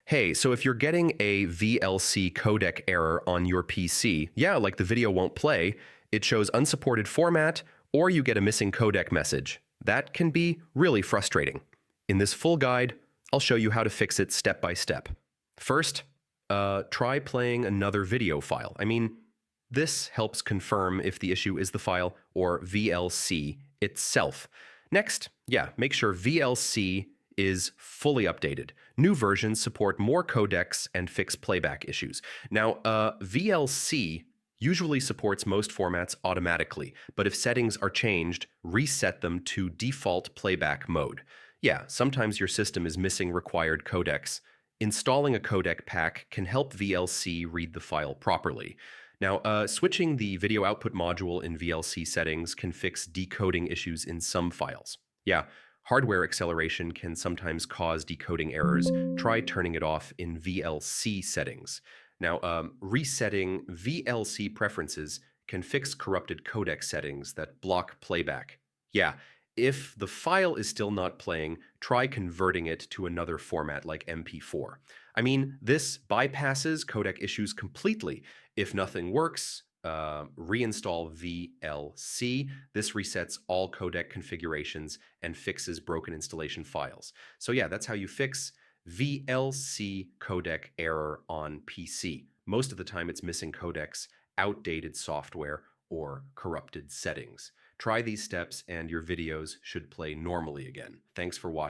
Hey, so if you're getting a VLC codec error on your PC, yeah, like the video won't play, it shows unsupported format, or you get a missing codec message. That can be really frustrating. In this full guide, I'll show you how to fix it step by step. First, try playing another video file. This helps confirm if the issue is the file or VLC itself. Next, make sure VLC is fully updated. New versions support more codecs and fix playback issues. Now, VLC usually supports most formats automatically, but if settings are changed, reset them to default playback mode. Yeah, sometimes your system is missing required codecs. Installing a codec pack can help VLC read the file properly. Now, switching the video output module in VLC settings can fix decoding issues in some files. Yeah, hardware acceleration can sometimes cause decoding errors. Try turning it off in VLC settings. Now, resetting VLC preferences can fix corrupted codec settings that block playback. Yeah, if the file is still not playing, try converting it to another format like MP4. This bypasses codec issues completely. If nothing works, reinstall VLC. This resets all codec configurations and fixes broken installation files. So yeah, that's how you fix VLC codec error on PC. Most of the time it's missing codecs, outdated software, or corrupted settings. Try these steps and your videos should play normally again. Thanks for watching.